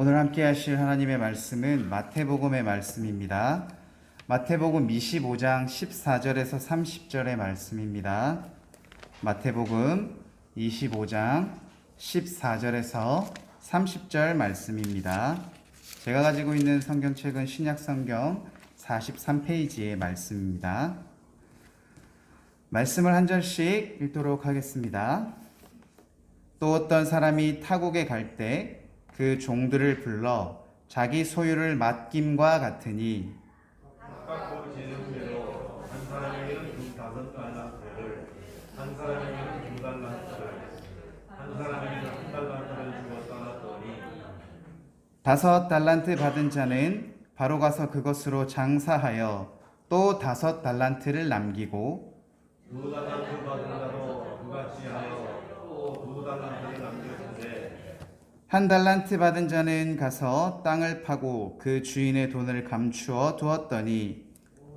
오늘 함께 하실 하나님의 말씀은 마태복음의 말씀입니다. 마태복음 25장 14절에서 30절의 말씀입니다. 마태복음 25장 14절에서 30절 말씀입니다. 제가 가지고 있는 성경책은 신약성경 43페이지의 말씀입니다. 말씀을 한 절씩 읽도록 하겠습니다. 또 어떤 사람이 타국에 갈 때 그 종들을 불러 자기 소유를 맡김과 같으니 각각 지는 대로 한 사람에게는 5달란트를, 한 사람에게는 2달란트를, 한 사람에게는 1달란트를 주었다 하더니 5달란트 받은 자는 바로 가서 그것으로 장사하여 또 5달란트를 남기고 2달란트 받은 자도 그같이 하여 또 2달란트를 남겼는데 1달란트 받은 자는 가서 땅을 파고 그 주인의 돈을 감추어 두었더니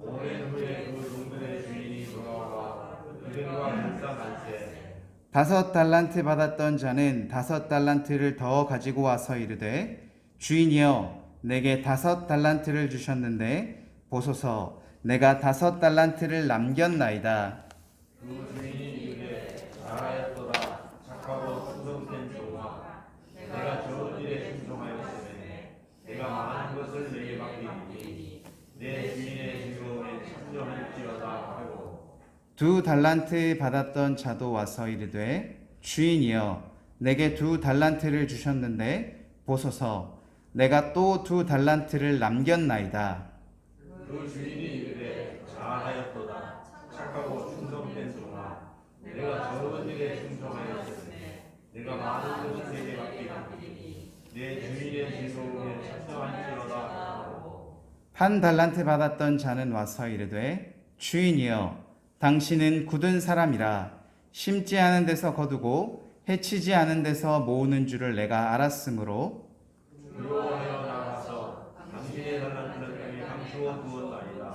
오랜 후에 그 종들의 주인이 돌아와 그들과 일상할세 5달란트 받았던 자는 5달란트를 더 가지고 와서 이르되 주인이여 내게 5달란트를 주셨는데 보소서 내가 5달란트를 남겼나이다. 그 주인이 이르되 잘하였도다 착하고 충성된 종아 내가 좋은 일에 충성하였으니 내가 많은 것을 내게 맡기니 내 주인의 즐거움에 참여할지어다 하고 2달란트 받았던 자도 와서 이르되 주인이여 내게 2달란트를 주셨는데 보소서 내가 또 2달란트를 남겼나이다. 그 주인이 이르되 잘하였도다 착하고 충성된 종아 내가 좋은 일에 충성하였으니 내가 많은 것을 내게 맡기니 내 주인의 즐거움에 참여할지어다 하고 1달란트 받았던 자는 와서 이르되 주인이여 당신은 굳은 사람이라 심지 않은 데서 거두고 해치지 않은 데서 모으는 줄을 내가 알았으므로 두려워하여 나가서 당신의 달란트를 땅에 감추어 두었나이다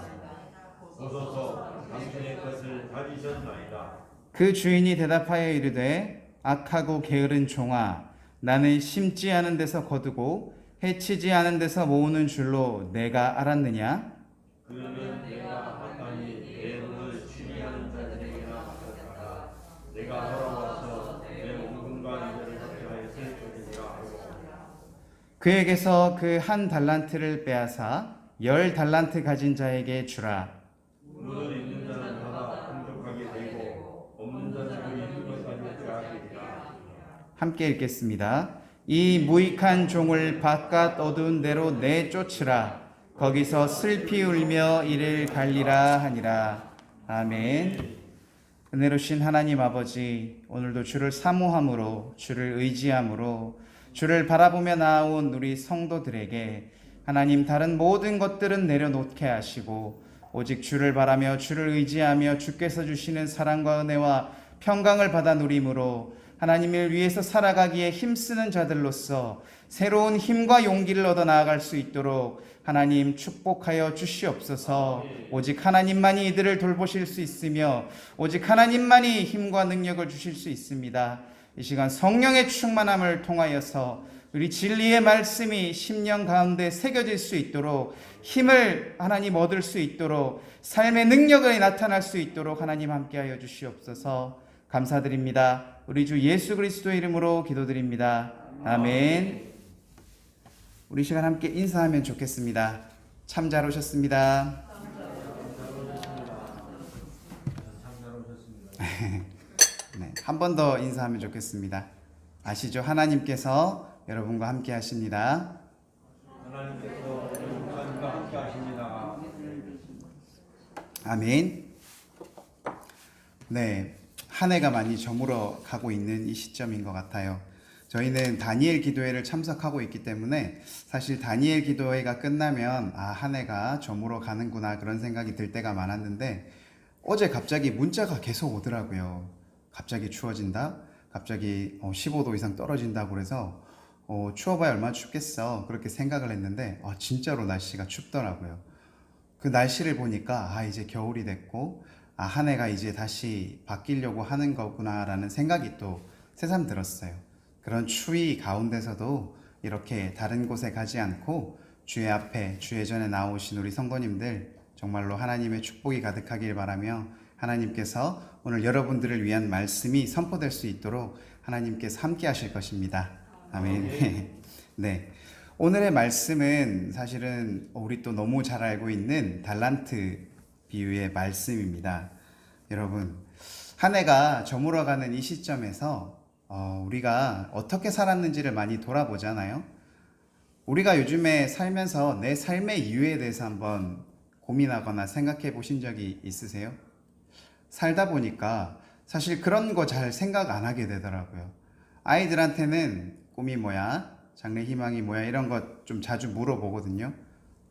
보소서 당신의 것을 가지셨나이다 그 주인이 대답하여 이르되 악하고 게으른 종아 나는 심지 않은 데서 거두고 해치지 않은 데서 모으는 줄로 내가 알았느냐? 그러면 내가 마땅히 내 돈을 취리하는 자들에게나 맡겼다가 내가 돌아와서 내 원금과 이자를 받게 하였을 것이니라 하고 그에게서 그 1달란트를 빼앗아 10달란트 가진 자에게 주라. 물을 있는 자는 받아 풍족하게 되고 없는 자는 그 있는 것까지 빼앗기리라 함께 읽겠습니다. 이 무익한 종을 바깥 어두운 데로 내쫓으라. 거기서 슬피 울며 이를 갈리라 하니라. 아멘. 은혜로신 하나님 아버지, 오늘도 주를 사모함으로, 주를 의지함으로, 주를 바라보며 나아온 우리 성도들에게 하나님 다른 모든 것들은 내려놓게 하시고 오직 주를 바라며 주를 의지하며 주께서 주시는 사랑과 은혜와 평강을 받아 누림으로 하나님을 위해서 살아가기에 힘쓰는 자들로서 새로운 힘과 용기를 얻어 나아갈 수 있도록 하나님 축복하여 주시옵소서. 오직 하나님만이 이들을 돌보실 수 있으며 오직 하나님만이 힘과 능력을 주실 수 있습니다. 이 시간 성령의 충만함을 통하여서 우리 진리의 말씀이 심령 가운데 새겨질 수 있도록 힘을 하나님 얻을 수 있도록 삶의 능력이 나타날 수 있도록 하나님 함께하여 주시옵소서. 감사드립니다. 우리 주 예수 그리스도의 이름으로 기도드립니다. 아멘. 우리 시간 함께 인사하면 좋겠습니다. 참 잘 오셨습니다. 네, 한 번 더 인사하면 좋겠습니다. 아시죠? 하나님께서 여러분과 함께 하십니다. 하나님께서 여러분과 함께 하십니다 아멘. 네, 한 해가 많이 저물어 가고 있는 이 시점인 것 같아요. 저희는 다니엘 기도회를 참석하고 있기 때문에 사실 다니엘 기도회가 끝나면 한 해가 저물어 가는구나 그런 생각이 들 때가 많았는데 어제 갑자기 문자가 계속 오더라고요. 갑자기 추워진다? 갑자기 15도 이상 떨어진다고 그래서 추워봐야 얼마나 춥겠어 그렇게 생각을 했는데 진짜로 날씨가 춥더라고요. 그 날씨를 보니까 이제 겨울이 됐고 한 해가 이제 다시 바뀌려고 하는 거구나 라는 생각이 또 새삼 들었어요. 그런 추위 가운데서도 이렇게 다른 곳에 가지 않고 주의 앞에 주의 전에 나오신 우리 성도님들 정말로 하나님의 축복이 가득하길 바라며 하나님께서 오늘 여러분들을 위한 말씀이 선포될 수 있도록 하나님께서 함께 하실 것입니다. 아멘. 네. 오늘의 말씀은 사실은 우리 또 너무 잘 알고 있는 달란트 비유의 말씀입니다. 여러분, 한 해가 저물어가는 이 시점에서 우리가 어떻게 살았는지를 많이 돌아보잖아요. 우리가 요즘에 살면서 내 삶의 이유에 대해서 한번 고민하거나 생각해 보신 적이 있으세요? 살다 보니까 사실 그런 거 잘 생각 안 하게 되더라고요. 아이들한테는 꿈이 뭐야? 장래 희망이 뭐야? 이런 것 좀 자주 물어보거든요.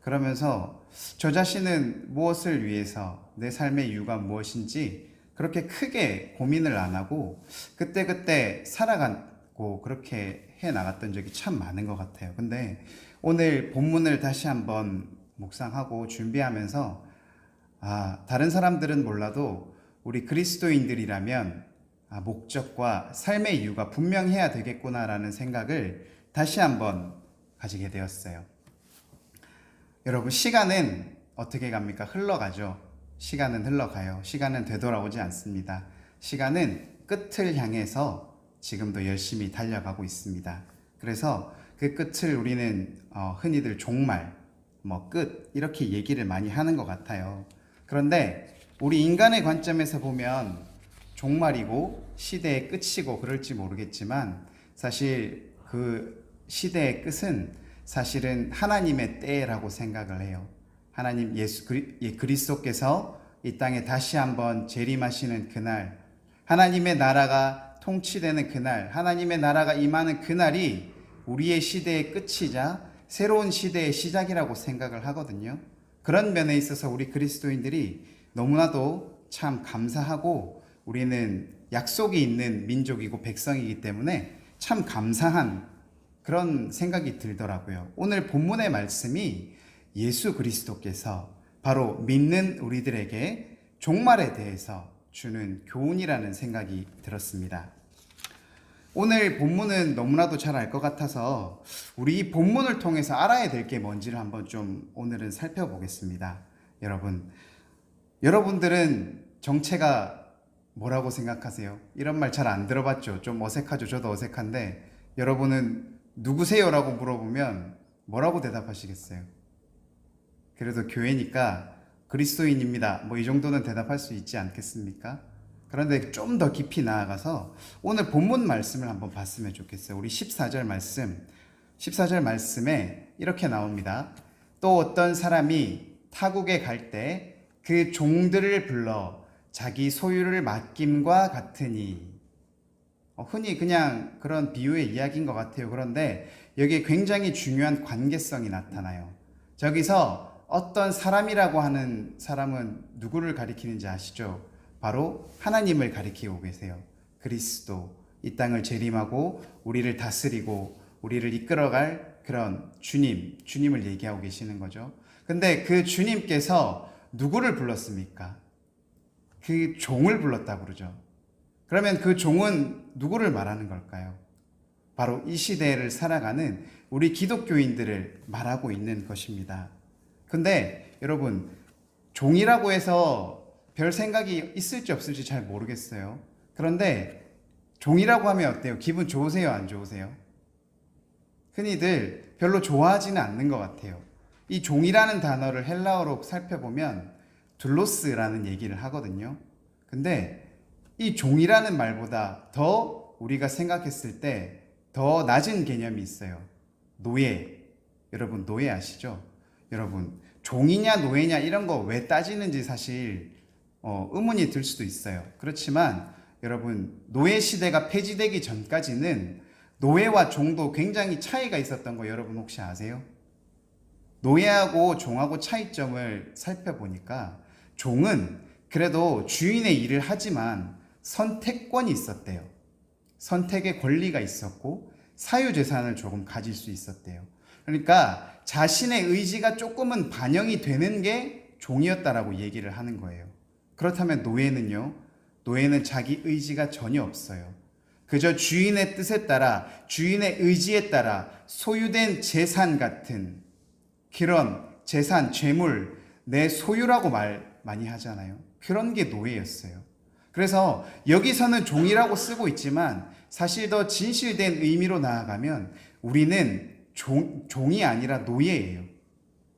그러면서 저 자신은 무엇을 위해서 내 삶의 이유가 무엇인지 그렇게 크게 고민을 안 하고 그때그때 살아가고 그렇게 해 나갔던 적이 참 많은 것 같아요. 근데 오늘 본문을 다시 한번 묵상하고 준비하면서 다른 사람들은 몰라도 우리 그리스도인들이라면 목적과 삶의 이유가 분명해야 되겠구나라는 생각을 다시 한번 가지게 되었어요. 여러분, 시간은 어떻게 갑니까? 흘러가죠. 시간은 흘러가요. 시간은 되돌아오지 않습니다. 시간은 끝을 향해서 지금도 열심히 달려가고 있습니다. 그래서 그 끝을 우리는 흔히들 종말, 끝 이렇게 얘기를 많이 하는 것 같아요. 그런데 우리 인간의 관점에서 보면 종말이고 시대의 끝이고 그럴지 모르겠지만 사실 그 시대의 끝은 사실은 하나님의 때라고 생각을 해요. 하나님 예수 그리스도께서 이 땅에 다시 한번 재림하시는 그날, 하나님의 나라가 통치되는 그날, 하나님의 나라가 임하는 그날이 우리의 시대의 끝이자 새로운 시대의 시작이라고 생각을 하거든요. 그런 면에 있어서 우리 그리스도인들이 너무나도 참 감사하고 우리는 약속이 있는 민족이고 백성이기 때문에 참 감사한 그런 생각이 들더라고요. 오늘 본문의 말씀이 예수 그리스도께서 바로 믿는 우리들에게 종말에 대해서 주는 교훈이라는 생각이 들었습니다. 오늘 본문은 너무나도 잘 알 것 같아서 우리 이 본문을 통해서 알아야 될 게 뭔지를 한번 좀 오늘은 살펴보겠습니다. 여러분들은 정체가 뭐라고 생각하세요? 이런 말 잘 안 들어봤죠? 좀 어색하죠? 저도 어색한데 여러분은 누구세요? 라고 물어보면 뭐라고 대답하시겠어요? 그래도 교회니까 그리스도인입니다. 이 정도는 대답할 수 있지 않겠습니까? 그런데 좀 더 깊이 나아가서 오늘 본문 말씀을 한번 봤으면 좋겠어요. 우리 14절 말씀에 이렇게 나옵니다. 또 어떤 사람이 타국에 갈 때 그 종들을 불러 자기 소유를 맡김과 같으니, 흔히 그냥 그런 비유의 이야기인 것 같아요. 그런데 여기에 굉장히 중요한 관계성이 나타나요. 저기서 어떤 사람이라고 하는 사람은 누구를 가리키는지 아시죠? 바로 하나님을 가리키고 계세요. 그리스도, 이 땅을 재림하고 우리를 다스리고 우리를 이끌어갈 그런 주님을 얘기하고 계시는 거죠. 근데 그 주님께서 누구를 불렀습니까? 그 종을 불렀다고 그러죠. 그러면 그 종은 누구를 말하는 걸까요? 바로 이 시대를 살아가는 우리 기독교인들을 말하고 있는 것입니다. 근데 여러분, 종이라고 해서 별 생각이 있을지 없을지 잘 모르겠어요. 그런데 종이라고 하면 어때요? 기분 좋으세요? 안 좋으세요? 흔히들 별로 좋아하지는 않는 것 같아요. 이 종이라는 단어를 헬라어로 살펴보면 둘로스라는 얘기를 하거든요. 근데 이 종이라는 말보다 더 우리가 생각했을 때 더 낮은 개념이 있어요. 노예. 여러분, 노예 아시죠? 여러분, 종이냐 노예냐 이런 거 왜 따지는지 사실 의문이 들 수도 있어요. 그렇지만 여러분, 노예 시대가 폐지되기 전까지는 노예와 종도 굉장히 차이가 있었던 거 여러분 혹시 아세요? 노예하고 종하고 차이점을 살펴보니까 종은 그래도 주인의 일을 하지만 선택권이 있었대요. 선택의 권리가 있었고 사유재산을 조금 가질 수 있었대요. 그러니까 자신의 의지가 조금은 반영이 되는 게 종이었다라고 얘기를 하는 거예요. 그렇다면 노예는요? 노예는 자기 의지가 전혀 없어요. 그저 주인의 뜻에 따라, 주인의 의지에 따라 소유된 재산 같은 그런 재산, 재물, 내 소유라고 말 많이 하잖아요. 그런 게 노예였어요. 그래서 여기서는 종이라고 쓰고 있지만 사실 더 진실된 의미로 나아가면 우리는 종이 아니라 노예예요.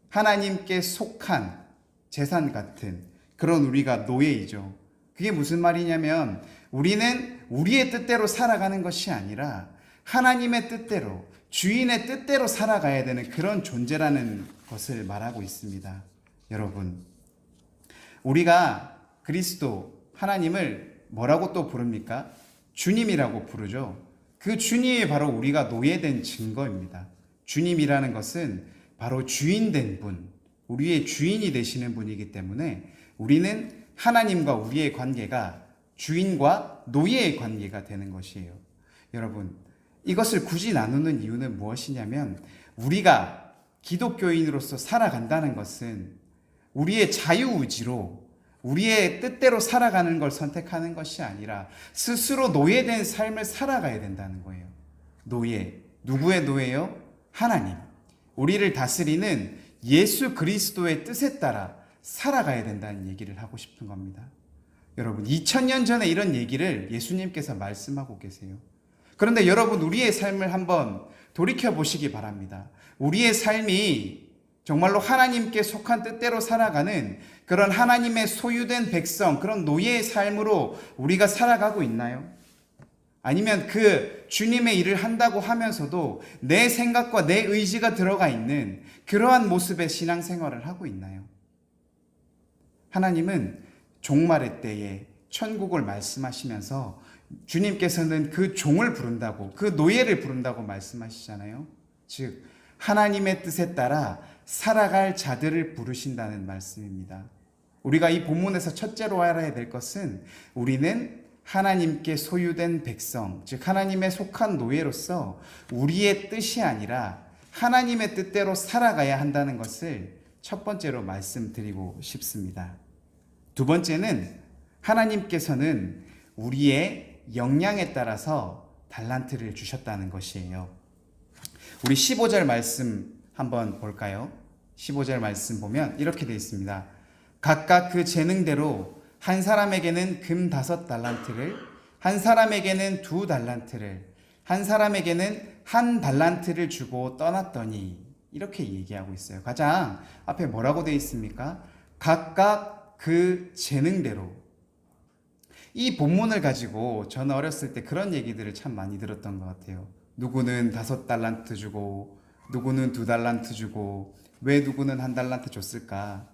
하나님께 속한 재산 같은 그런 우리가 노예이죠. 그게 무슨 말이냐면 우리는 우리의 뜻대로 살아가는 것이 아니라 하나님의 뜻대로, 주인의 뜻대로 살아가야 되는 그런 존재라는 것을 말하고 있습니다. 여러분, 우리가 그리스도, 하나님을 뭐라고 또 부릅니까? 주님이라고 부르죠. 그 주님이 바로 우리가 노예된 증거입니다. 주님이라는 것은 바로 주인된 분, 우리의 주인이 되시는 분이기 때문에 우리는 하나님과 우리의 관계가 주인과 노예의 관계가 되는 것이에요. 여러분, 이것을 굳이 나누는 이유는 무엇이냐면 우리가 기독교인으로서 살아간다는 것은 우리의 자유의지로 우리의 뜻대로 살아가는 걸 선택하는 것이 아니라 스스로 노예된 삶을 살아가야 된다는 거예요. 노예. 누구의 노예요? 하나님. 우리를 다스리는 예수 그리스도의 뜻에 따라 살아가야 된다는 얘기를 하고 싶은 겁니다. 여러분, 2000년 전에 이런 얘기를 예수님께서 말씀하고 계세요. 그런데 여러분, 우리의 삶을 한번 돌이켜 보시기 바랍니다. 우리의 삶이 정말로 하나님께 속한 뜻대로 살아가는 그런 하나님의 소유된 백성, 그런 노예의 삶으로 우리가 살아가고 있나요? 아니면 그 주님의 일을 한다고 하면서도 내 생각과 내 의지가 들어가 있는 그러한 모습의 신앙생활을 하고 있나요? 하나님은 종말의 때에 천국을 말씀하시면서 주님께서는 그 종을 부른다고, 그 노예를 부른다고 말씀하시잖아요. 즉 하나님의 뜻에 따라 살아갈 자들을 부르신다는 말씀입니다. 우리가 이 본문에서 첫째로 알아야 될 것은 우리는 하나님께 소유된 백성, 즉 하나님의 속한 노예로서 우리의 뜻이 아니라 하나님의 뜻대로 살아가야 한다는 것을 첫 번째로 말씀드리고 싶습니다. 두 번째는 하나님께서는 우리의 역량에 따라서 달란트를 주셨다는 것이에요. 우리 15절 말씀 한번 볼까요? 15절 말씀 보면 이렇게 되어 있습니다. 각각 그 재능대로 한 사람에게는 금 5달란트를, 한 사람에게는 2달란트를, 한 사람에게는 1달란트를 주고 떠났더니, 이렇게 얘기하고 있어요. 가장 앞에 뭐라고 되어 있습니까? 각각 그 재능대로. 이 본문을 가지고 저는 어렸을 때 그런 얘기들을 참 많이 들었던 것 같아요. 누구는 5달란트 주고 누구는 2달란트 주고 왜 누구는 1달란트 줬을까?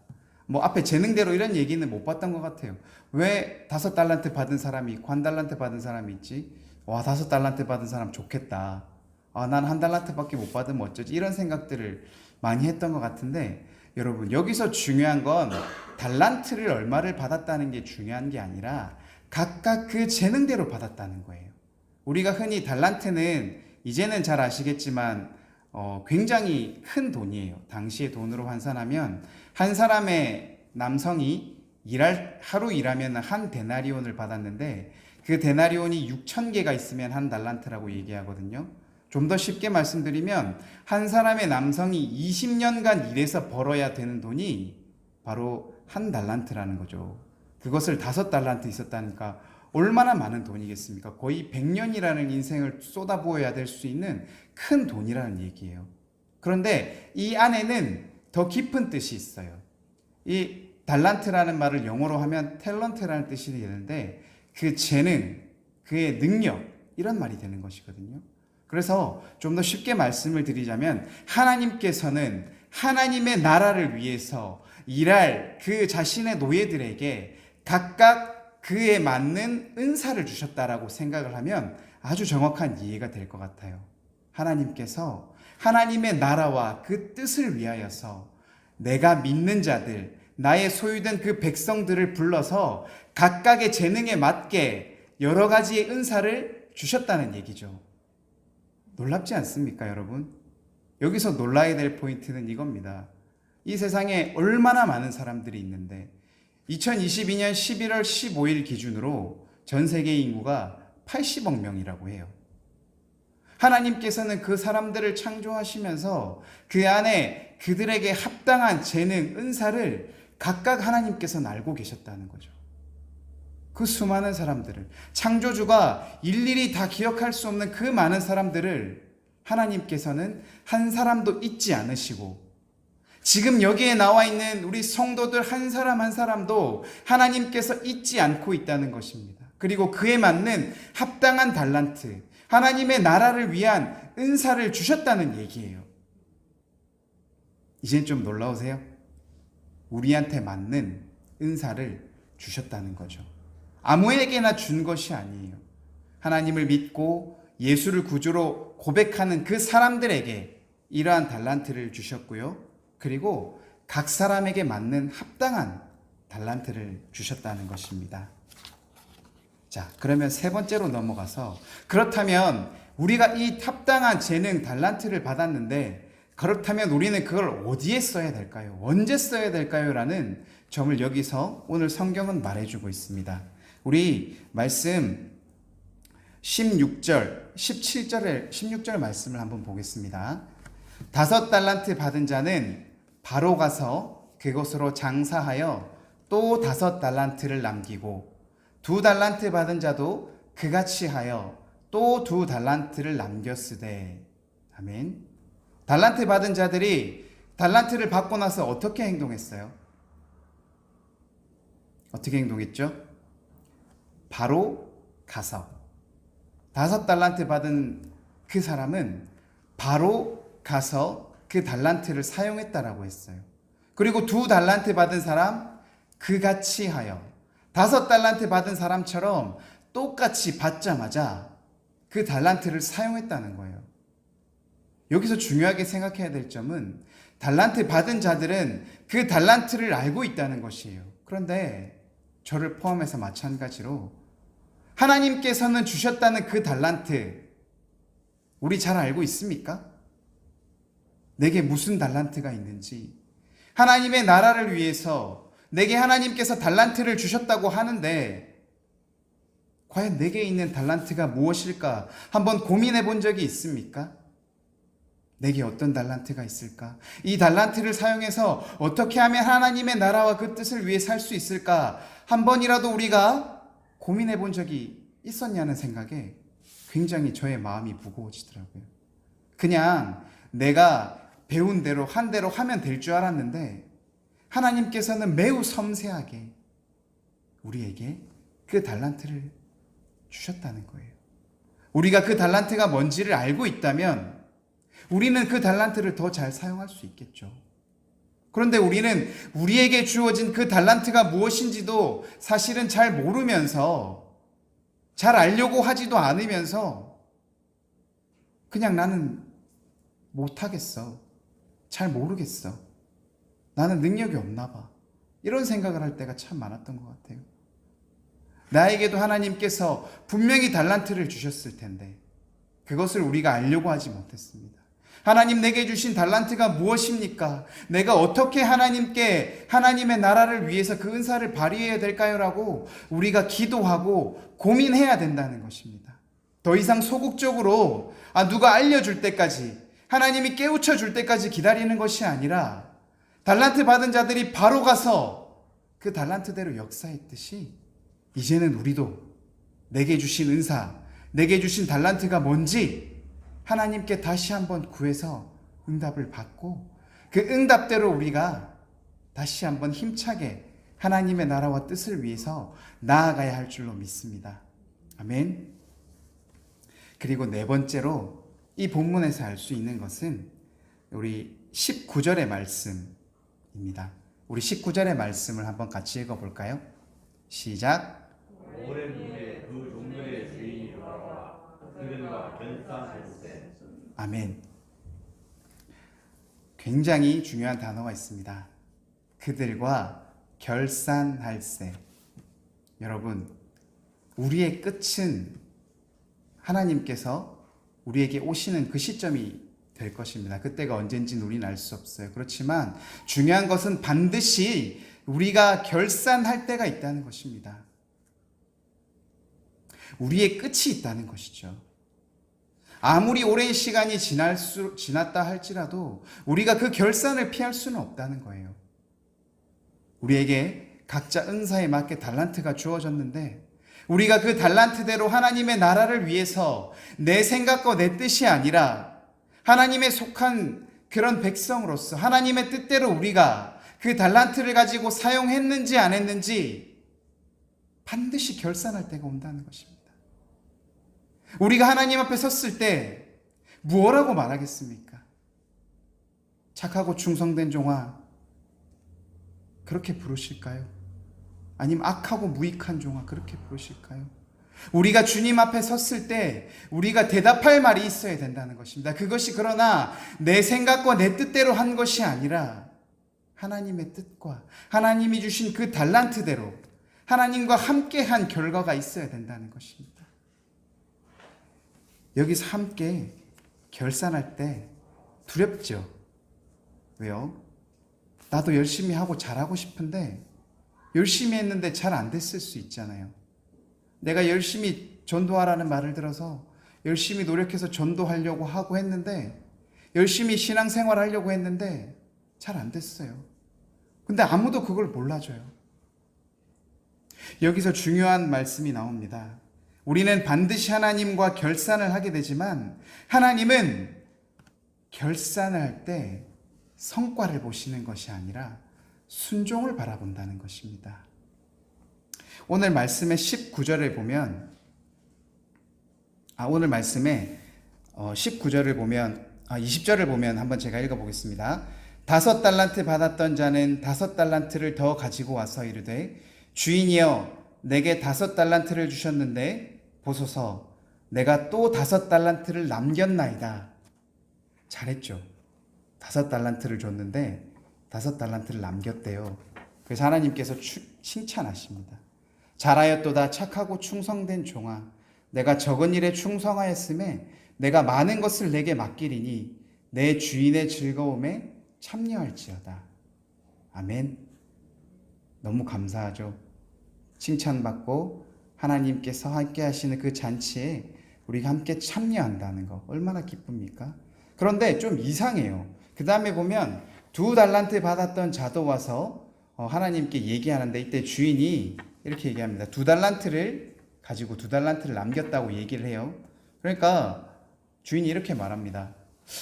뭐 앞에 재능대로 이런 얘기는 못 봤던 것 같아요. 왜 5달란트 받은 사람이 있고 1달란트 받은 사람이 있지? 와, 5달란트 받은 사람 좋겠다. 아, 난 1달란트밖에 못 받으면 어쩌지? 이런 생각들을 많이 했던 것 같은데, 여러분, 여기서 중요한 건 달란트를 얼마를 받았다는 게 중요한 게 아니라 각각 그 재능대로 받았다는 거예요. 우리가 흔히 달란트는 이제는 잘 아시겠지만 굉장히 큰 돈이에요. 당시의 돈으로 환산하면 한 사람의 남성이 하루 일하면 한 데나리온을 받았는데 그 데나리온이 6,000개가 있으면 1달란트라고 얘기하거든요. 좀 더 쉽게 말씀드리면 한 사람의 남성이 20년간 일해서 벌어야 되는 돈이 바로 1달란트라는 거죠. 그것을 5달란트 있었다니까 얼마나 많은 돈이겠습니까? 거의 100년이라는 인생을 쏟아부어야 될 수 있는 큰 돈이라는 얘기예요. 그런데 이 안에는 더 깊은 뜻이 있어요. 이 달란트라는 말을 영어로 하면 탤런트라는 뜻이 되는데 그 재능, 그의 능력, 이런 말이 되는 것이거든요. 그래서 좀 더 쉽게 말씀을 드리자면 하나님께서는 하나님의 나라를 위해서 일할 그 자신의 노예들에게 각각 그에 맞는 은사를 주셨다라고 생각을 하면 아주 정확한 이해가 될 것 같아요. 하나님께서 하나님의 나라와 그 뜻을 위하여서 내가 믿는 자들, 나의 소유된 그 백성들을 불러서 각각의 재능에 맞게 여러 가지의 은사를 주셨다는 얘기죠. 놀랍지 않습니까, 여러분? 여기서 놀라야 될 포인트는 이겁니다. 이 세상에 얼마나 많은 사람들이 있는데 2022년 11월 15일 기준으로 전 세계 인구가 80억 명이라고 해요. 하나님께서는 그 사람들을 창조하시면서 그 안에 그들에게 합당한 재능, 은사를 각각 하나님께서는 알고 계셨다는 거죠. 그 수많은 사람들을, 창조주가 일일이 다 기억할 수 없는 그 많은 사람들을 하나님께서는 한 사람도 잊지 않으시고, 지금 여기에 나와 있는 우리 성도들 한 사람 한 사람도 하나님께서 잊지 않고 있다는 것입니다. 그리고 그에 맞는 합당한 달란트, 하나님의 나라를 위한 은사를 주셨다는 얘기예요. 이젠 좀 놀라우세요? 우리한테 맞는 은사를 주셨다는 거죠. 아무에게나 준 것이 아니에요. 하나님을 믿고 예수를 구주로 고백하는 그 사람들에게 이러한 달란트를 주셨고요. 그리고 각 사람에게 맞는 합당한 달란트를 주셨다는 것입니다. 자, 그러면 세 번째로 넘어가서, 그렇다면 우리가 이 합당한 재능, 달란트를 받았는데 그렇다면 우리는 그걸 어디에 써야 될까요? 언제 써야 될까요? 라는 점을 여기서 오늘 성경은 말해주고 있습니다. 우리 말씀 16절, 16절 말씀을 한번 보겠습니다. 5달란트 받은 자는 바로 가서 그곳으로 장사하여 또 5달란트를 남기고, 2달란트 받은 자도 그같이 하여 또 2달란트를 남겼으되. 아멘. 달란트 받은 자들이 달란트를 받고 나서 어떻게 행동했어요? 어떻게 행동했죠? 바로 가서. 5달란트 받은 그 사람은 바로 가서 그 달란트를 사용했다라고 했어요. 그리고 2달란트 받은 사람 그같이 하여, 5달란트 받은 사람처럼 똑같이 받자마자 그 달란트를 사용했다는 거예요. 여기서 중요하게 생각해야 될 점은 달란트 받은 자들은 그 달란트를 알고 있다는 것이에요. 그런데 저를 포함해서 마찬가지로 하나님께서는 주셨다는 그 달란트, 우리 잘 알고 있습니까? 내게 무슨 달란트가 있는지, 하나님의 나라를 위해서 내게 하나님께서 달란트를 주셨다고 하는데 과연 내게 있는 달란트가 무엇일까 한번 고민해 본 적이 있습니까? 내게 어떤 달란트가 있을까? 이 달란트를 사용해서 어떻게 하면 하나님의 나라와 그 뜻을 위해 살 수 있을까? 한 번이라도 우리가 고민해 본 적이 있었냐는 생각에 굉장히 저의 마음이 무거워지더라고요. 그냥 내가 배운 대로 한 대로 하면 될 줄 알았는데 하나님께서는 매우 섬세하게 우리에게 그 달란트를 주셨다는 거예요. 우리가 그 달란트가 뭔지를 알고 있다면 우리는 그 달란트를 더 잘 사용할 수 있겠죠. 그런데 우리는 우리에게 주어진 그 달란트가 무엇인지도 사실은 잘 모르면서, 잘 알려고 하지도 않으면서 그냥 나는 못하겠어, 잘 모르겠어, 나는 능력이 없나 봐, 이런 생각을 할 때가 참 많았던 것 같아요. 나에게도 하나님께서 분명히 달란트를 주셨을 텐데 그것을 우리가 알려고 하지 못했습니다. 하나님, 내게 주신 달란트가 무엇입니까? 내가 어떻게 하나님께 하나님의 나라를 위해서 그 은사를 발휘해야 될까요? 라고 우리가 기도하고 고민해야 된다는 것입니다. 더 이상 소극적으로 누가 알려줄 때까지, 하나님이 깨우쳐 줄 때까지 기다리는 것이 아니라 달란트 받은 자들이 바로 가서 그 달란트대로 역사했듯이 이제는 우리도 내게 주신 은사, 내게 주신 달란트가 뭔지 하나님께 다시 한번 구해서 응답을 받고 그 응답대로 우리가 다시 한번 힘차게 하나님의 나라와 뜻을 위해서 나아가야 할 줄로 믿습니다. 아멘. 그리고 네 번째로 이 본문에서 알 수 있는 것은 우리 19절의 말씀입니다. 우리 19절의 말씀을 한번 같이 읽어볼까요? 시작. 오랜 후에 그 종들의 주인이 돌아와 그들과 결산할세. 아멘. 굉장히 중요한 단어가 있습니다. 그들과 결산할세. 여러분, 우리의 끝은 하나님께서 우리에게 오시는 그 시점이 될 것입니다. 그때가 언젠지는 우리는 알 수 없어요. 그렇지만 중요한 것은 반드시 우리가 결산할 때가 있다는 것입니다. 우리의 끝이 있다는 것이죠. 아무리 오랜 시간이 지났다 할지라도 우리가 그 결산을 피할 수는 없다는 거예요. 우리에게 각자 은사에 맞게 달란트가 주어졌는데 우리가 그 달란트대로 하나님의 나라를 위해서 내 생각과 내 뜻이 아니라 하나님의 속한 그런 백성으로서 하나님의 뜻대로 우리가 그 달란트를 가지고 사용했는지 안 했는지 반드시 결산할 때가 온다는 것입니다. 우리가 하나님 앞에 섰을 때 무엇라고 말하겠습니까? 착하고 충성된 종아, 그렇게 부르실까요? 아니면 악하고 무익한 종아, 그렇게 부르실까요? 우리가 주님 앞에 섰을 때 우리가 대답할 말이 있어야 된다는 것입니다. 그것이 그러나 내 생각과 내 뜻대로 한 것이 아니라 하나님의 뜻과 하나님이 주신 그 달란트대로 하나님과 함께한 결과가 있어야 된다는 것입니다. 여기서 함께 결산할 때 두렵죠. 왜요? 나도 열심히 하고 잘하고 싶은데 열심히 했는데 잘 안 됐을 수 있잖아요. 내가 열심히 전도하라는 말을 들어서 열심히 노력해서 전도하려고 하고 했는데 열심히 신앙생활 하려고 했는데 잘 안 됐어요. 근데 아무도 그걸 몰라줘요. 여기서 중요한 말씀이 나옵니다. 우리는 반드시 하나님과 결산을 하게 되지만 하나님은 결산을 할 때 성과를 보시는 것이 아니라 순종을 바라본다는 것입니다. 오늘 말씀의 19절을 보면 오늘 말씀의 19절을 보면 20절을 보면 한번 제가 읽어보겠습니다. 5달란트 받았던 자는 5달란트를 더 가지고 와서 이르되 주인이여 내게 5달란트를 주셨는데 보소서 내가 또 5달란트를 남겼나이다. 잘했죠. 5달란트를 줬는데 5달란트를 남겼대요. 그래서 하나님께서 칭찬하십니다. 잘하였도다 착하고 충성된 종아, 내가 적은 일에 충성하였음에 내가 많은 것을 내게 맡기리니 내 주인의 즐거움에 참여할지어다. 아멘. 너무 감사하죠. 칭찬받고 하나님께서 함께 하시는 그 잔치에 우리가 함께 참여한다는 거 얼마나 기쁩니까? 그런데 좀 이상해요. 그 다음에 보면 2달란트 받았던 자도 와서 하나님께 얘기하는데 이때 주인이 이렇게 얘기합니다. 2달란트를 가지고 2달란트를 남겼다고 얘기를 해요. 그러니까 주인이 이렇게 말합니다.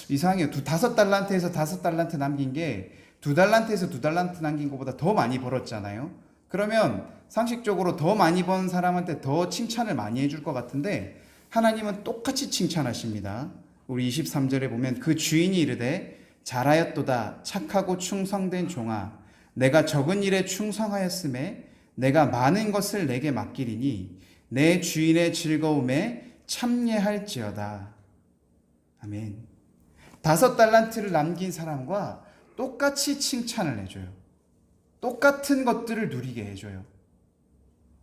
이상해요. 5달란트에서 5달란트 남긴 게 2달란트에서 2달란트 남긴 것보다 더 많이 벌었잖아요. 그러면 상식적으로 더 많이 번 사람한테 더 칭찬을 많이 해줄 것 같은데 하나님은 똑같이 칭찬하십니다. 우리 23절에 보면 그 주인이 이르되 잘하였도다 착하고 충성된 종아, 내가 적은 일에 충성하였음에 내가 많은 것을 내게 맡기리니 내 주인의 즐거움에 참여할지어다. 아멘. 5달란트를 남긴 사람과 똑같이 칭찬을 해줘요. 똑같은 것들을 누리게 해줘요.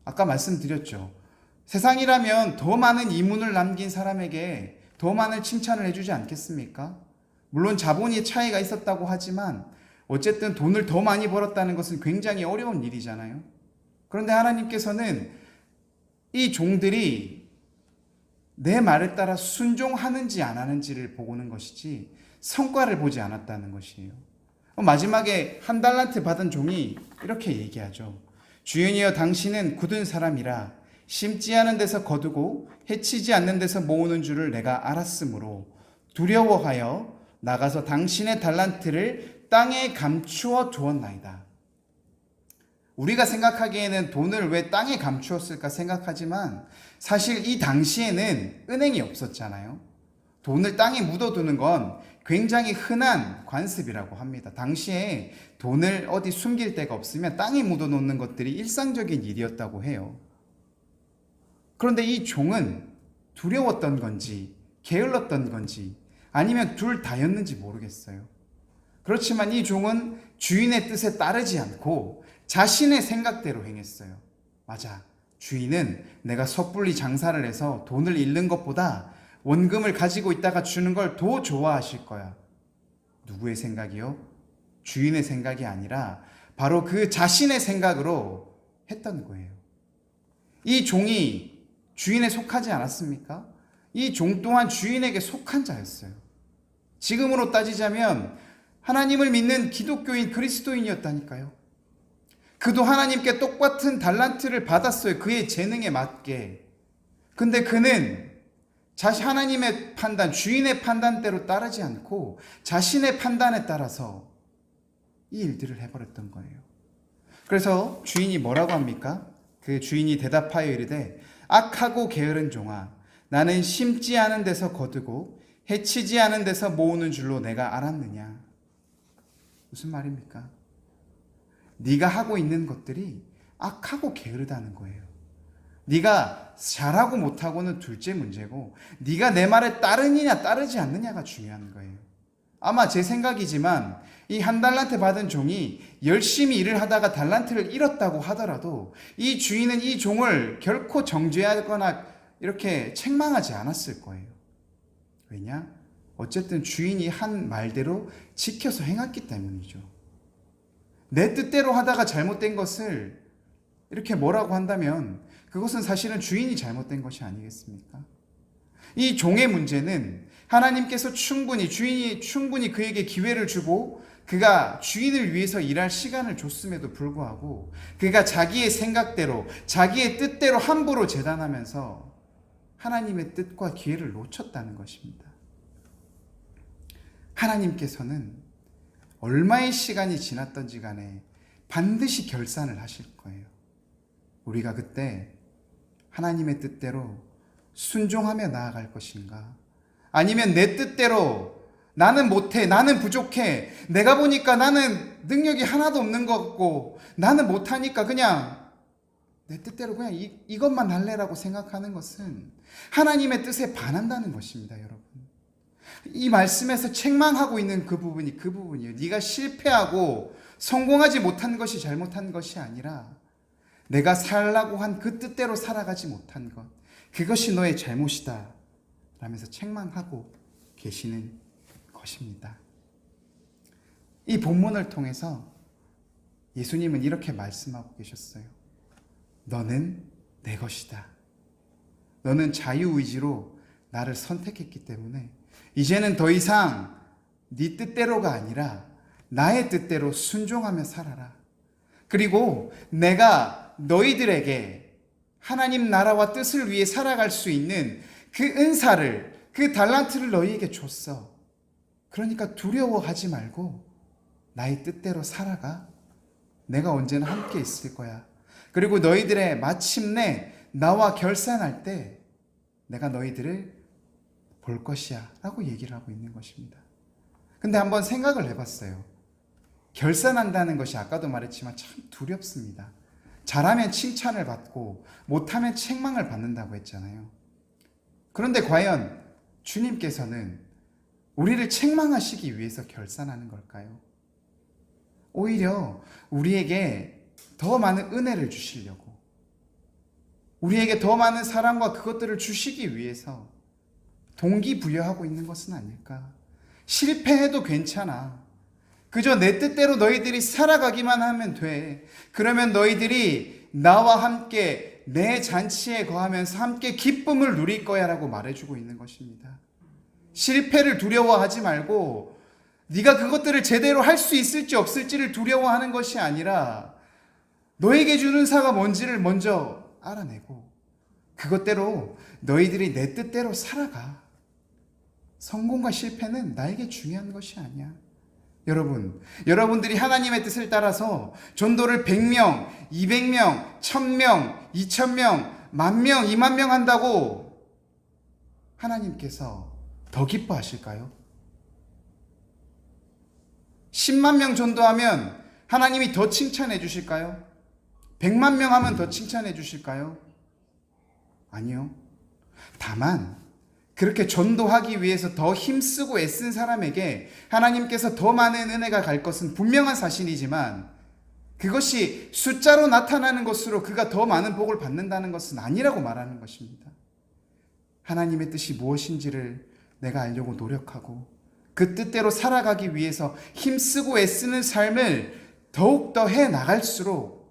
아까 말씀드렸죠. 세상이라면 더 많은 이문을 남긴 사람에게 더 많은 칭찬을 해주지 않겠습니까? 물론 자본의 차이가 있었다고 하지만 어쨌든 돈을 더 많이 벌었다는 것은 굉장히 어려운 일이잖아요. 그런데 하나님께서는 이 종들이 내 말에 따라 순종하는지 안 하는지를 보는 것이지 성과를 보지 않았다는 것이에요. 마지막에 1달란트 받은 종이 이렇게 얘기하죠. 주인이여 당신은 굳은 사람이라 심지 않은 데서 거두고 해치지 않는 데서 모으는 줄을 내가 알았으므로 두려워하여 나가서 당신의 달란트를 땅에 감추어 두었나이다. 우리가 생각하기에는 돈을 왜 땅에 감추었을까 생각하지만 사실 이 당시에는 은행이 없었잖아요. 돈을 땅에 묻어두는 건 굉장히 흔한 관습이라고 합니다. 당시에 돈을 어디 숨길 데가 없으면 땅에 묻어놓는 것들이 일상적인 일이었다고 해요. 그런데 이 종은 두려웠던 건지 게을렀던 건지 아니면 둘 다였는지 모르겠어요. 그렇지만 이 종은 주인의 뜻에 따르지 않고 자신의 생각대로 행했어요. 맞아. 주인은 내가 섣불리 장사를 해서 돈을 잃는 것보다 원금을 가지고 있다가 주는 걸 더 좋아하실 거야. 누구의 생각이요? 주인의 생각이 아니라 바로 그 자신의 생각으로 했던 거예요. 이 종이 주인에 속하지 않았습니까? 이 종 또한 주인에게 속한 자였어요. 지금으로 따지자면 하나님을 믿는 기독교인 그리스도인이었다니까요. 그도 하나님께 똑같은 달란트를 받았어요. 그의 재능에 맞게. 근데 그는 하나님의 판단, 주인의 판단대로 따르지 않고 자신의 판단에 따라서 이 일들을 해버렸던 거예요. 그래서 주인이 뭐라고 합니까? 그 주인이 대답하여 이르되 악하고 게으른 종아, 나는 심지 않은 데서 거두고 해치지 않은 데서 모으는 줄로 내가 알았느냐. 무슨 말입니까? 네가 하고 있는 것들이 악하고 게으르다는 거예요. 네가 잘하고 못하고는 둘째 문제고 네가 내 말에 따르느냐 따르지 않느냐가 중요한 거예요. 아마 제 생각이지만 이 한 달란트 받은 종이 열심히 일을 하다가 달란트를 잃었다고 하더라도 이 주인은 이 종을 결코 정죄하거나 이렇게 책망하지 않았을 거예요. 왜냐? 어쨌든 주인이 한 말대로 지켜서 행했기 때문이죠. 내 뜻대로 하다가 잘못된 것을 이렇게 뭐라고 한다면 그것은 사실은 주인이 잘못된 것이 아니겠습니까? 이 종의 문제는 하나님께서 주인이 충분히 그에게 기회를 주고 그가 주인을 위해서 일할 시간을 줬음에도 불구하고 그가 자기의 생각대로 자기의 뜻대로 함부로 재단하면서 하나님의 뜻과 기회를 놓쳤다는 것입니다. 하나님께서는 얼마의 시간이 지났던지 간에 반드시 결산을 하실 거예요. 우리가 그때 하나님의 뜻대로 순종하며 나아갈 것인가? 아니면 내 뜻대로 나는 못해, 나는 부족해, 내가 보니까 나는 능력이 하나도 없는 것 같고 나는 못하니까 그냥 내 뜻대로 그냥 이것만 할래라고 생각하는 것은 하나님의 뜻에 반한다는 것입니다, 여러분. 이 말씀에서 책망하고 있는 그 부분이에요. 네가 실패하고 성공하지 못한 것이 잘못한 것이 아니라 내가 살라고 한 그 뜻대로 살아가지 못한 것, 그것이 너의 잘못이다 라면서 책망하고 계시는 것입니다. 이 본문을 통해서 예수님은 이렇게 말씀하고 계셨어요. 너는 내 것이다. 너는 자유의지로 나를 선택했기 때문에 이제는 더 이상 네 뜻대로가 아니라 나의 뜻대로 순종하며 살아라. 그리고 내가 너희들에게 하나님 나라와 뜻을 위해 살아갈 수 있는 그 은사를, 그 달란트를 너희에게 줬어. 그러니까 두려워하지 말고 나의 뜻대로 살아가. 내가 언제나 함께 있을 거야. 그리고 너희들의 마침내 나와 결산할 때 내가 너희들을 볼 것이야 라고 얘기를 하고 있는 것입니다. 근데 한번 생각을 해봤어요. 결산한다는 것이 아까도 말했지만 참 두렵습니다. 잘하면 칭찬을 받고 못하면 책망을 받는다고 했잖아요. 그런데 과연 주님께서는 우리를 책망하시기 위해서 결산하는 걸까요? 오히려 우리에게 더 많은 은혜를 주시려고, 우리에게 더 많은 사랑과 그것들을 주시기 위해서 동기부여하고 있는 것은 아닐까? 실패해도 괜찮아. 그저 내 뜻대로 너희들이 살아가기만 하면 돼. 그러면 너희들이 나와 함께 내 잔치에 거하면서 함께 기쁨을 누릴 거야 라고 말해주고 있는 것입니다. 실패를 두려워하지 말고 네가 그것들을 제대로 할 수 있을지 없을지를 두려워하는 것이 아니라 너에게 주는 사가 뭔지를 먼저 알아내고 그것대로 너희들이 내 뜻대로 살아가. 성공과 실패는 나에게 중요한 것이 아니야. 여러분들이 하나님의 뜻을 따라서 전도를 100명, 200명, 1000명, 2000명, 10,000명, 20,000명 한다고 하나님께서 더 기뻐하실까요? 10만 명 전도하면 하나님이 더 칭찬해 주실까요? 100만 명 하면 더 칭찬해 주실까요? 아니요. 다만 그렇게 전도하기 위해서 더 힘쓰고 애쓴 사람에게 하나님께서 더 많은 은혜가 갈 것은 분명한 사실이지만 그것이 숫자로 나타나는 것으로 그가 더 많은 복을 받는다는 것은 아니라고 말하는 것입니다. 하나님의 뜻이 무엇인지를 내가 알려고 노력하고 그 뜻대로 살아가기 위해서 힘쓰고 애쓰는 삶을 더욱더 해나갈수록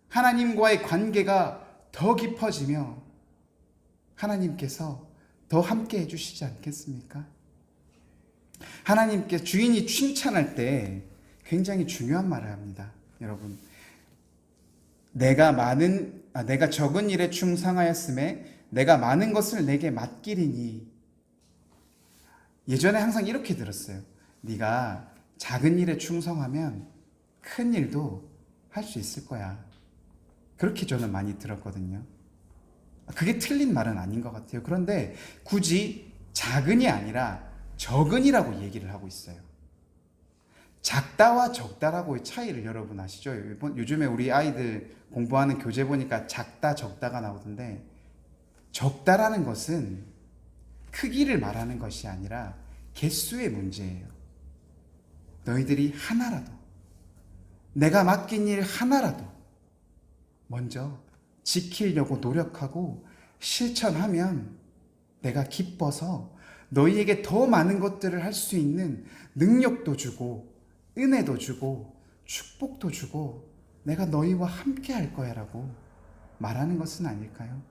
하나님과의 관계가 더 깊어지며 하나님께서 더 함께 해주시지 않겠습니까? 하나님께 주인이 칭찬할 때 굉장히 중요한 말을 합니다. 여러분, 내가 적은 일에 충성하였음에 내가 많은 것을 내게 맡기리니. 예전에 항상 이렇게 들었어요. 네가 작은 일에 충성하면 큰 일도 할 수 있을 거야. 그렇게 저는 많이 들었거든요. 그게 틀린 말은 아닌 것 같아요. 그런데 굳이 작은이 아니라 적은이라고 얘기를 하고 있어요. 작다와 적다라고의 차이를 여러분 아시죠? 요즘에 우리 아이들 공부하는 교재 보니까 작다, 적다가 나오던데, 적다라는 것은 크기를 말하는 것이 아니라 개수의 문제예요. 너희들이 하나라도, 내가 맡긴 일 하나라도 먼저 지키려고 노력하고 실천하면 내가 기뻐서 너희에게 더 많은 것들을 할 수 있는 능력도 주고 은혜도 주고 축복도 주고 내가 너희와 함께 할 거야 라고 말하는 것은 아닐까요?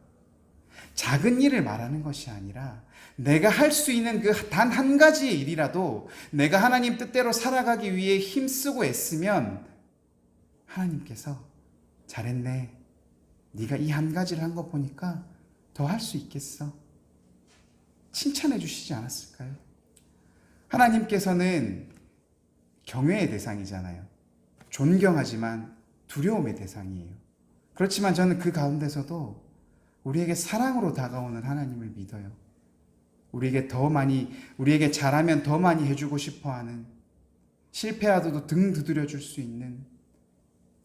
작은 일을 말하는 것이 아니라 내가 할 수 있는 그 단 한 가지의 일이라도 내가 하나님 뜻대로 살아가기 위해 힘쓰고 애쓰면 하나님께서 잘했네, 네가 이 한 가지를 한 거 보니까 더 할 수 있겠어, 칭찬해 주시지 않았을까요? 하나님께서는 경외의 대상이잖아요. 존경하지만 두려움의 대상이에요. 그렇지만 저는 그 가운데서도 우리에게 사랑으로 다가오는 하나님을 믿어요. 우리에게 잘하면 더 많이 해주고 싶어하는, 실패하더라도 등 두드려 줄 수 있는,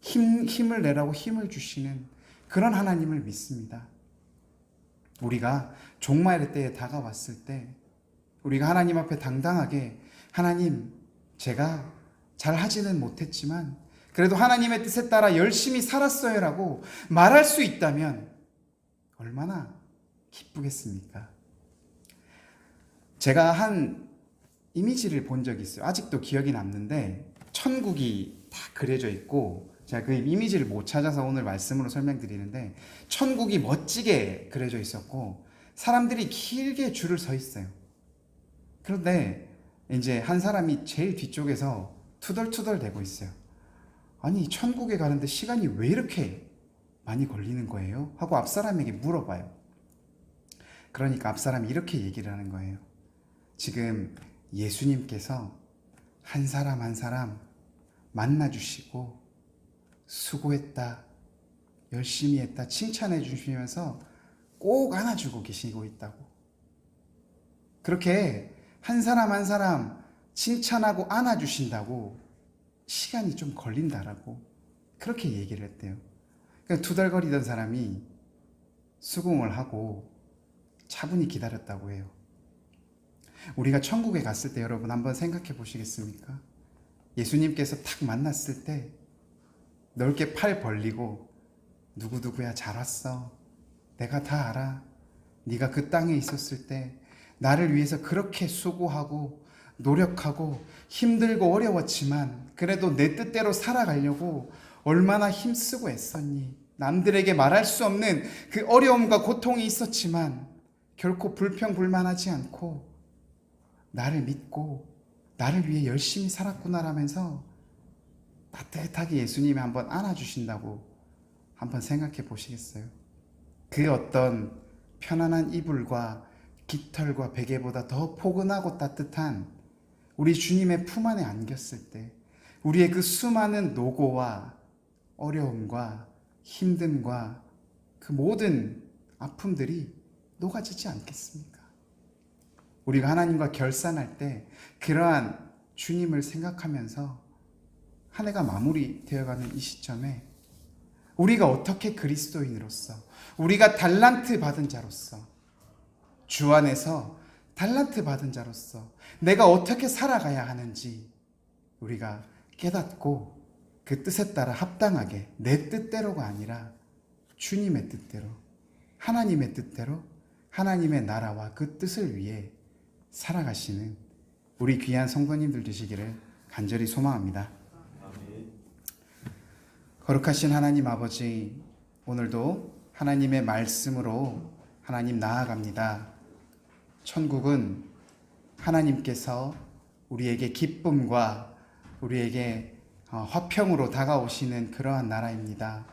힘을 내라고 힘을 주시는 그런 하나님을 믿습니다. 우리가 종말의 때에 다가왔을 때 우리가 하나님 앞에 당당하게, 하나님, 제가 잘 하지는 못했지만 그래도 하나님의 뜻에 따라 열심히 살았어요 라고 말할 수 있다면 얼마나 기쁘겠습니까? 제가 한 이미지를 본 적이 있어요. 아직도 기억이 남는데 천국이 다 그려져 있고, 제가 그 이미지를 못 찾아서 오늘 말씀으로 설명드리는데, 천국이 멋지게 그려져 있었고 사람들이 길게 줄을 서 있어요. 그런데 이제 한 사람이 제일 뒤쪽에서 투덜투덜 대고 있어요. 아니, 천국에 가는데 시간이 왜 이렇게 많이 걸리는 거예요? 하고 앞사람에게 물어봐요. 그러니까 앞사람이 이렇게 얘기를 하는 거예요. 지금 예수님께서 한 사람 한 사람 만나주시고 수고했다, 열심히 했다 칭찬해 주시면서 꼭 안아주고 계시고 있다고. 그렇게 한 사람 한 사람 칭찬하고 안아주신다고 시간이 좀 걸린다라고 그렇게 얘기를 했대요. 그러니까 투덜거리던 사람이 수긍을 하고 차분히 기다렸다고 해요. 우리가 천국에 갔을 때 여러분 한번 생각해 보시겠습니까? 예수님께서 탁 만났을 때 넓게 팔 벌리고, 누구누구야 잘 왔어, 내가 다 알아, 네가 그 땅에 있었을 때 나를 위해서 그렇게 수고하고 노력하고 힘들고 어려웠지만 그래도 내 뜻대로 살아가려고 얼마나 힘쓰고 애썼니, 남들에게 말할 수 없는 그 어려움과 고통이 있었지만 결코 불평불만하지 않고 나를 믿고 나를 위해 열심히 살았구나라면서 따뜻하게 예수님이 한번 안아주신다고 한번 생각해 보시겠어요? 그 어떤 편안한 이불과 깃털과 베개보다 더 포근하고 따뜻한 우리 주님의 품 안에 안겼을 때 우리의 그 수많은 노고와 어려움과 힘듦과 그 모든 아픔들이 녹아지지 않겠습니까? 우리가 하나님과 결산할 때 그러한 주님을 생각하면서 한 해가 마무리되어가는 이 시점에 우리가 어떻게 그리스도인으로서, 우리가 달란트 받은 자로서, 주 안에서 달란트 받은 자로서 내가 어떻게 살아가야 하는지 우리가 깨닫고 그 뜻에 따라 합당하게, 내 뜻대로가 아니라 주님의 뜻대로, 하나님의 뜻대로, 하나님의 나라와 그 뜻을 위해 살아가시는 우리 귀한 성도님들 되시기를 간절히 소망합니다. 거룩하신 하나님 아버지, 오늘도 하나님의 말씀으로 하나님 나아갑니다. 천국은 하나님께서 우리에게 기쁨과 우리에게 화평으로 다가오시는 그러한 나라입니다.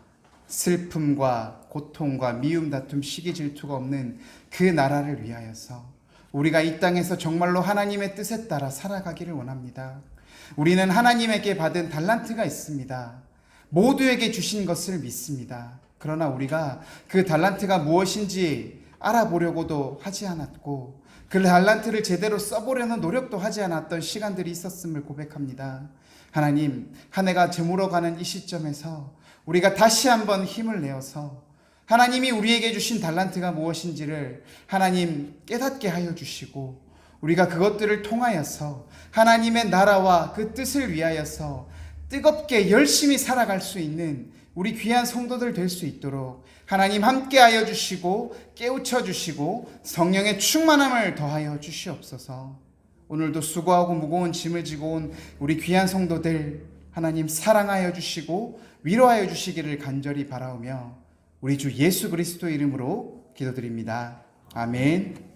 슬픔과 고통과 미움, 다툼, 시기, 질투가 없는 그 나라를 위하여서 우리가 이 땅에서 정말로 하나님의 뜻에 따라 살아가기를 원합니다. 우리는 하나님에게 받은 달란트가 있습니다. 모두에게 주신 것을 믿습니다. 그러나 우리가 그 달란트가 무엇인지 알아보려고도 하지 않았고 그 달란트를 제대로 써보려는 노력도 하지 않았던 시간들이 있었음을 고백합니다. 하나님, 한 해가 저물어가는 이 시점에서 우리가 다시 한번 힘을 내어서 하나님이 우리에게 주신 달란트가 무엇인지를 하나님 깨닫게 하여 주시고 우리가 그것들을 통하여서 하나님의 나라와 그 뜻을 위하여서 뜨겁게 열심히 살아갈 수 있는 우리 귀한 성도들 될 수 있도록 하나님 함께하여 주시고 깨우쳐 주시고 성령의 충만함을 더하여 주시옵소서. 오늘도 수고하고 무거운 짐을 지고 온 우리 귀한 성도들 하나님 사랑하여 주시고 위로하여 주시기를 간절히 바라오며 우리 주 예수 그리스도 이름으로 기도드립니다. 아멘.